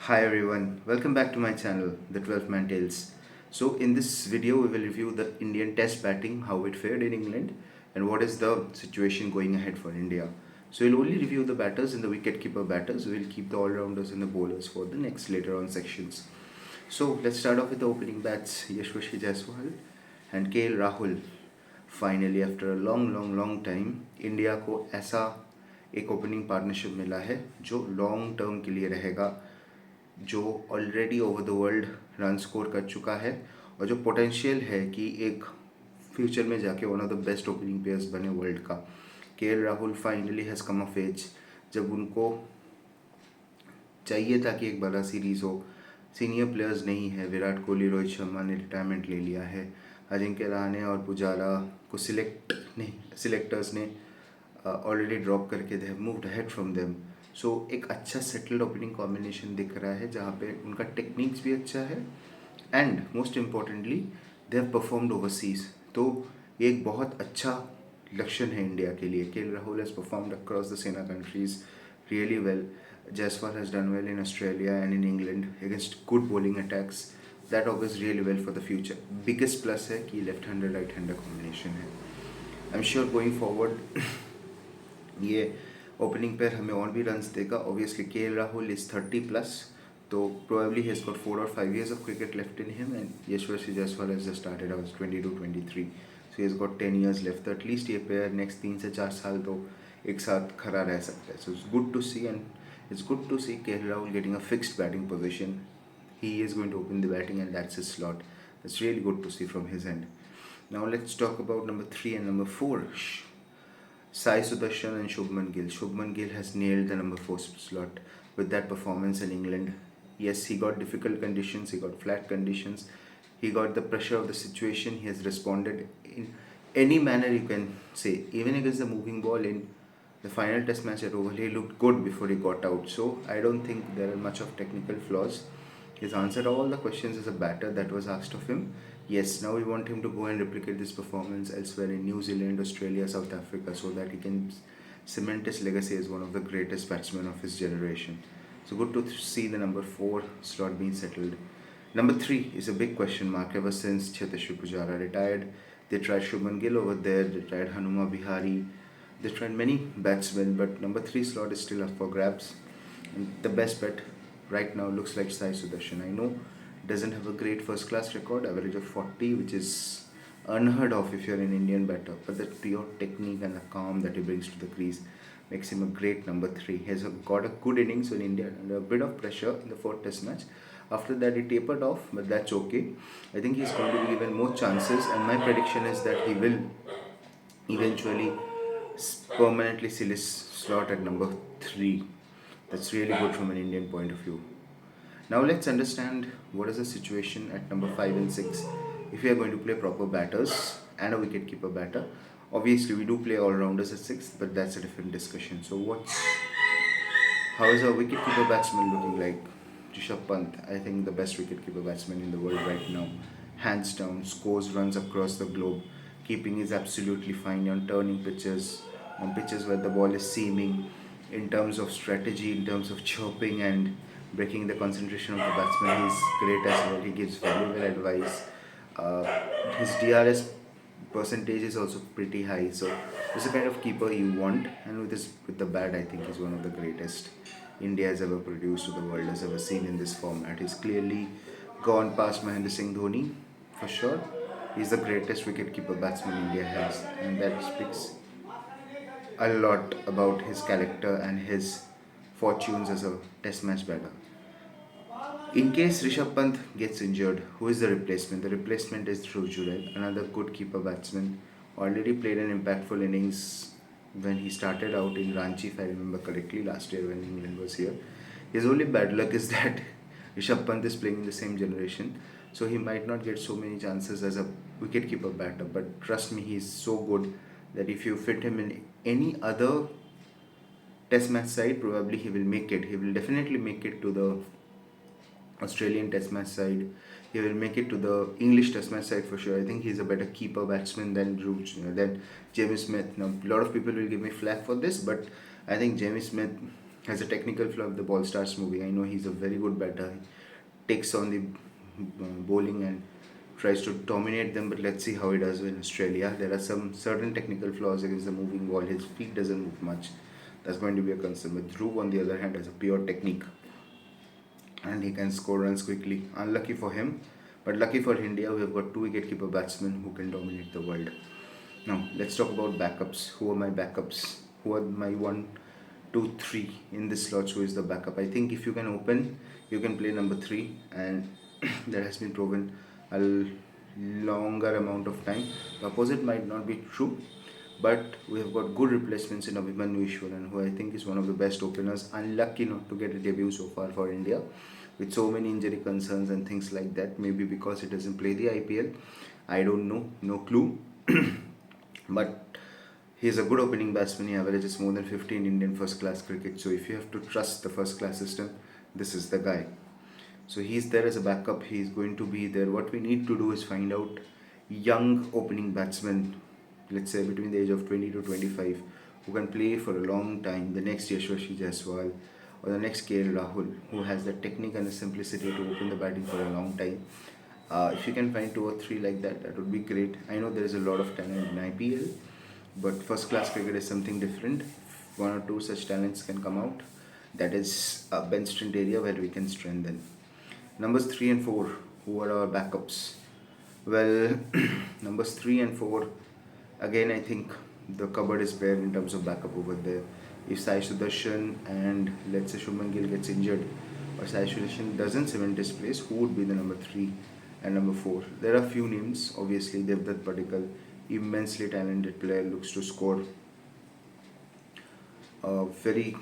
Hi everyone, welcome back to my channel, The 12 Man Tales. So in this video we will review the Indian Test batting, how it fared in England and what is the situation going ahead for India. So we'll only review the batters and the wicketkeeper batters. We'll keep the all-rounders and the bowlers for the next later on sections. So let's start off with the opening bats, Yashasvi Jaiswal and KL Rahul. Finally after a long time India को ऐसा एक opening partnership मिला है जो long term के लिए रहेगा, जो already over the world run score कर चुका है और जो पोटेंशियल है कि एक फ्यूचर में जाके one of the best opening players बने वर्ल्ड का। KL Rahul finally has come of age, जब उनको चाहिए था कि एक बड़ा सीरीज़ हो। सीनियर प्लेयर्स नहीं है, विराट कोहली, रोहित शर्मा ने रिटायरमेंट ले लिया है, अजिंक्य रहाणे और पुजारा को सिलेक्टर्स ने ऑलरेडी ड्रॉप करके they have moved ahead from them. So एक अच्छा सेटल्ड ओपनिंग कॉम्बिनेशन दिख रहा है जहाँ पे उनका टेक्निक्स भी अच्छा है and most importantly they have performed overseas. तो ये एक बहुत अच्छा लक्षण है इंडिया के लिए। KL Rahul has performed across the SENA countries really well. Jaiswal has done well in Australia and in England against good bowling attacks. That augurs really well for the future. Biggest plus है कि left-hander right-hander combination है. I'm sure going forward ये opening पर हमें और भी runs देगा. Obviously KL Rahul is 30+, तो probably has got 4 or 5 years of cricket left in him, and Yashasvi Jaiswal has just started out 22-23, so he has got 10 years left. तो at least ये player next 3 से 4 साल तो एक साथ खड़ा रह सकता है. So it's good to see, and it's good to see KL Rahul getting a fixed batting position. He is going to open the batting and that's his slot. That's really good to see from his end. Now let's talk about number 3 and number 4. Sai Sudarshan and Shubman Gill. Shubman Gill has nailed the number 4 slot with that performance in England. Yes, he got difficult conditions, he got flat conditions, he got the pressure of the situation. He has responded in any manner you can say. Even against the moving ball in the final test match at Oval, he looked good before he got out. So I don't think there are much of technical flaws. He's answered all the questions as a batter that was asked of him. Yes, now we want him to go and replicate this performance elsewhere in New Zealand, Australia, South Africa, so that he can cement his legacy as one of the greatest batsmen of his generation. So good to see the number 4 slot being settled. Number 3 is a big question mark ever since Cheteshwar Pujara retired. They tried Shubman Gill over there, they tried Hanuma Bihari, they tried many batsmen, but number 3 slot is still up for grabs. And the best bet right now looks like Sai Sudarshan. I know doesn't have a great first class record, average of 40, which is unheard of if you're an Indian batter, but the pure technique and the calm that he brings to the crease makes him a great number 3. He has got a good innings in India under a bit of pressure in the 4th test match. After that he tapered off, but that's okay. I think he's going to be given more chances, and my prediction is that he will eventually permanently seal his slot at number 3. That's really good from an Indian point of view. Now let's understand what is the situation at number 5 and 6 if we are going to play proper batters and a wicketkeeper batter. Obviously we do play all-rounders at 6, but that's a different discussion. So how is our wicketkeeper batsman looking like? Rishabh Pant, I think the best wicketkeeper batsman in the world right now, hands down. Scores runs across the globe, keeping is absolutely fine on turning pitches, on pitches where the ball is seaming. In terms of strategy, in terms of chirping and breaking the concentration of the batsman, he's great as well. He gives valuable advice. His DRS percentage is also pretty high, so he's the kind of keeper you want. And with the bat, I think he's one of the greatest India has ever produced, or the world has ever seen in this format. He's clearly gone past Mahendra Singh Dhoni for sure. He's the greatest wicketkeeper batsman India has, and that speaks a lot about his character and his fortunes as a test match batter. In case Rishabh Pant gets injured, who is the replacement? The replacement is Dhruv Jurel, another good keeper batsman. Already played an impactful innings when he started out in Ranchi, if I remember correctly, last year when England was here. His only bad luck is that Rishabh Pant is playing in the same generation, so he might not get so many chances as a wicketkeeper batter. But trust me, he's so good that if you fit him in any other test match side, probably he will make it. He will definitely make it to the Australian test match side. He will make it to the English test match side for sure. I think he's a better keeper batsman than Jamie Smith. Now, a lot of people will give me flack for this, but I think Jamie Smith has a technical flaw if the ball starts moving. I know he's a very good batter. He takes on the bowling and tries to dominate them, but let's see how he does in Australia. There are some certain technical flaws against the moving ball. His feet doesn't move much. That's going to be a concern. But Dhruv, on the other hand, has a pure technique and he can score runs quickly. Unlucky for him, but lucky for India, we have got two wicketkeeper batsmen who can dominate the world. Now, let's talk about backups. Who are my backups? Who are my 1, 2, 3 in this slot? Who is the backup? I think if you can open, you can play number 3, and that has been proven a longer amount of time. The opposite might not be true, but we have got good replacements in Abhimanyu Ishwaran, who I think is one of the best openers. Unlucky not to get a debut so far for India, with so many injury concerns and things like that. Maybe because he doesn't play the IPL. I don't know, no clue. But he's a good opening batsman. He averages more than 50 in Indian first class cricket. So if you have to trust the first class system, this is the guy. So he's there as a backup. He's going to be there. What we need to do is find out young opening batsmen, let's say between the age of 20 to 25, who can play for a long time. The next Yashasvi Jaiswal or the next KL Rahul, who has the technique and the simplicity to open the batting for a long time. If you can find 2 or 3 like that, that would be great. I know there is a lot of talent in IPL, but first class cricket is something different. 1 or 2 such talents can come out. That is a bench strength area where we can strengthen. Numbers 3 and 4, who are our backups? Well, numbers 3 and 4, again I think the cupboard is bare in terms of backup over there. If Sai Sudarshan and let's say Shubman Gill gets injured, or Sai Sudarshan doesn't cement his place, who would be the number 3 and number 4? There are few names. Obviously, Devdutt Padikkal, immensely talented player, looks to score very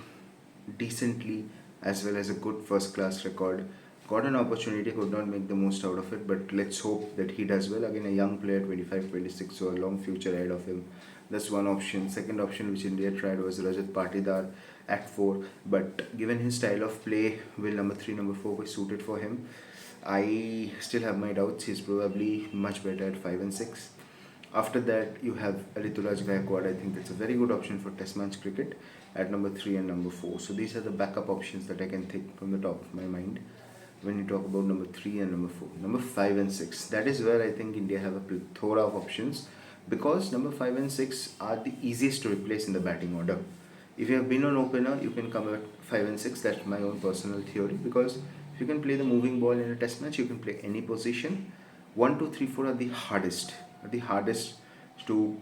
decently as well as a good first class record. Got an opportunity, could not make the most out of it, but let's hope that he does well. Again, a young player, 25, 26, so a long future ahead of him. That's one option. Second option which India tried was Rajat Patidar at 4, but given his style of play, will number 3, number 4 be suited for him? I still have my doubts. He's probably much better at 5 and 6. After that, you have Ritulaj Gaikwad. I think that's a very good option for Test match cricket at number 3 and number 4. So these are the backup options that I can think from the top of my mind when you talk about number 3 and number 4. Number 5 and 6, that is where I think India have a plethora of options, because number 5 and 6 are the easiest to replace in the batting order. If you have been an opener, you can come at 5 and 6. That's my own personal theory, because if you can play the moving ball in a test match, you can play any position. 1, 2, 3, 4 are the hardest to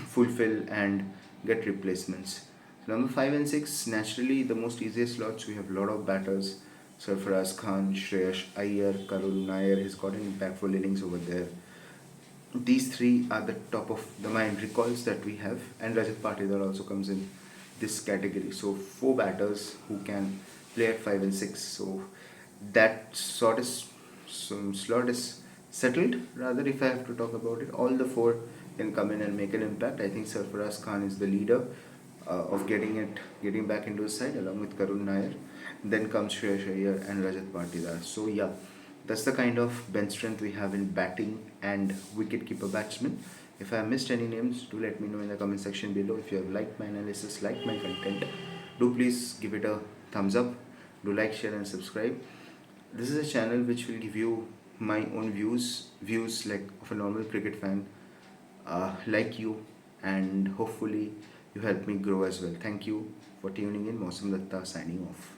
fulfill and get replacements. So number 5 and 6, naturally the most easiest slots. We have a lot of batters. Sarfaraz Khan, Shreyash Iyer, Karul Nair has got an impactful innings over there. These 3 are the top of the mind recalls that we have, and Rajat Patidar also comes in this category. So 4 batters who can play at 5 and 6. So that slot is settled. Rather, if I have to talk about it, all the 4 can come in and make an impact. I think Sarfaraz Khan is the leader of getting back into his side, along with Karul Nair. Then comes Shreyash Iyer and Rajat Patidar. So yeah, that's the kind of bench strength we have in batting and wicketkeeper batsmen. If I have missed any names, do let me know in the comment section below. If you have liked my analysis, liked my content, do please give it a thumbs up. Do like, share and subscribe. This is a channel which will give you my own views like of a normal cricket fan like you, and hopefully you help me grow as well. Thank you for tuning in. Mausam Datta signing off.